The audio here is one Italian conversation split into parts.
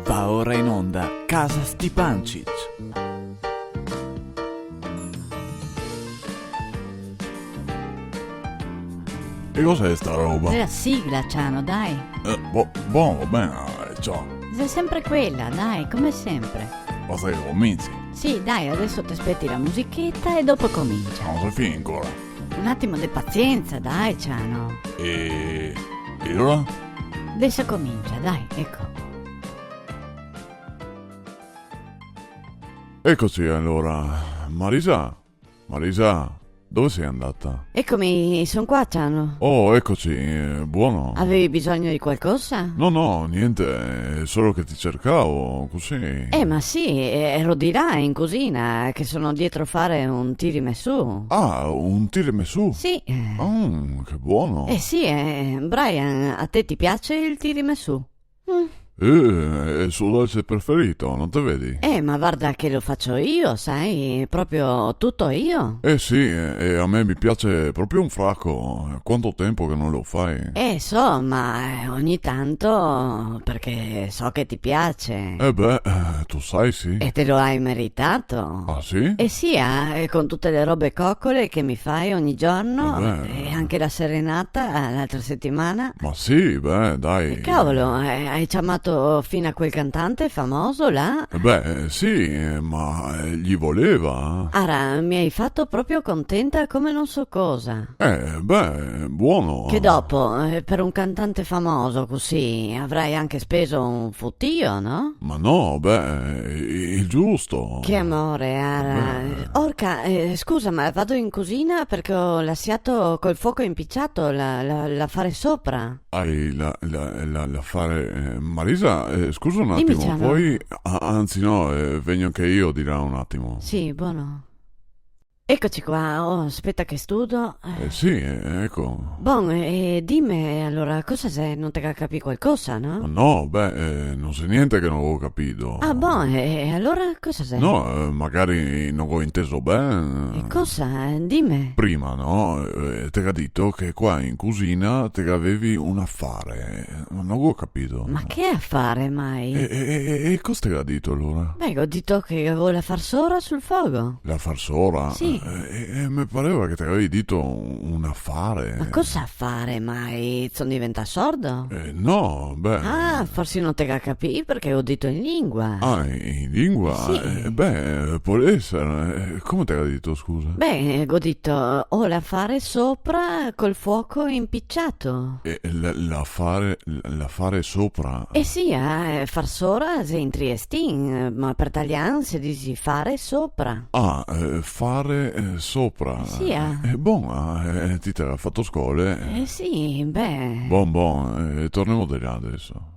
Va ora in onda Casa Stipancic. E cos'è sta roba? È la sigla, Ciano, dai. Buono, va bene, ciao. È sempre quella, dai, come sempre. Ma sei cominci? Sì, dai, adesso ti aspetti la musichetta e dopo comincia. Non sei finito ancora. Un attimo di pazienza, dai, Ciano. E ora? Adesso comincia, dai, ecco. Eccoci allora. Marisa, dove sei andata? Eccomi, sono qua, Ciano. Oh, eccoci, buono. Avevi bisogno di qualcosa? No, niente, è solo che ti cercavo, così. Ma sì, ero di là in cucina, che sono dietro a fare un tiramisù. Ah, un tiramisù? Sì. Che buono. Sì, Brian, a te ti piace il tiramisù? È il suo dolce preferito, non te vedi? Ma guarda che lo faccio io, sai, proprio tutto io. Sì, e a me mi piace proprio un fracco. Quanto tempo che non lo fai? So, ma ogni tanto, perché so che ti piace. Tu sai sì. E te lo hai meritato. Ah sì? Sì, con tutte le robe coccole che mi fai ogni giorno, Beh. e anche la serenata l'altra settimana. Ma sì, dai. Cavolo, hai chiamato fino a quel cantante famoso là? Sì, ma gli voleva. Ara, mi hai fatto proprio contenta come non so cosa. Buono. Che dopo, per un cantante famoso così, avrai anche speso un fottio, no? Ma no, il giusto. Che amore, Ara. Orca, scusa, ma vado in cucina perché ho lasciato col fuoco impicciato l'affare sopra. Hai l'affare. Marisa, scusa un Dimmi, attimo, Ciano. poi. Anzi, no, vengo anche io, dirà un attimo. Sì, buono. Eccoci qua, aspetta che studo. Sì, ecco. Dimmi allora, cosa sei? Non te capi qualcosa, no? No, non c'è niente che non ho capito. Allora cosa sei? No, magari non ho inteso bene. E cosa? Dimmi. Prima, no? Ti ha detto che qua in cucina te avevi un affare. Non ho capito. Ma che affare mai? E cosa ti ha detto allora? Ho detto che avevo la farsora sul fuoco. La farsora? Sì. Mi pareva che ti avevi detto un affare. Ma cosa affare mai? Sono diventato sordo? No, Forse non te la capì perché ho detto in lingua. Ah, in lingua? Sì. Può essere. Come te l'ha detto, scusa? Ho detto ho l'affare sopra col fuoco impicciato. L'affare sopra? Sì, farsora sei in Triestin, ma per italiano si dice fare sopra. Fare sopra. Sì, Ti te l'ha fatto scuola? Sì, Torniamo di là adesso.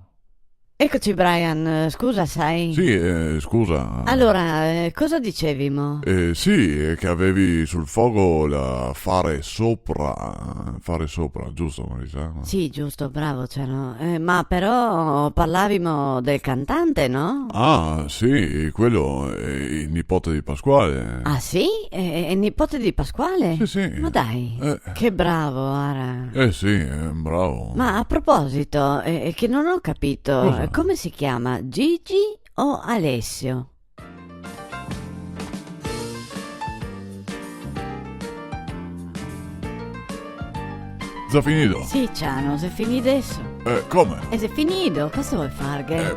Eccoci Brian, scusa sai? Sì, scusa. Allora, cosa dicevi mo? Sì, che avevi sul fuoco la fare sopra, giusto Marisa? Sì, giusto, bravo, ma però parlavimo del cantante, no? Ah, sì, quello è il nipote di Pasquale. Ah sì? È il nipote di Pasquale? Sì. Ma dai, che bravo, Ara. Sì, bravo. Ma a proposito, che non ho capito, Cosa? come si chiama? Gigi o Alessio? Già finito? Sì, Ciano, se finì adesso. Come? E se finito, cosa vuoi fare?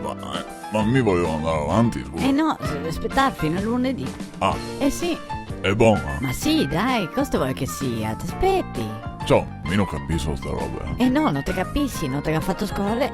Ma mi volevo andare avanti, scusa. No, devi aspettare fino a lunedì. Ah, Sì. è buono. Ma sì, dai, cosa vuoi che sia? Ti aspetti. Ciao, io non capisco sta roba. No, non te capisci, non te l'ha fatto scuola.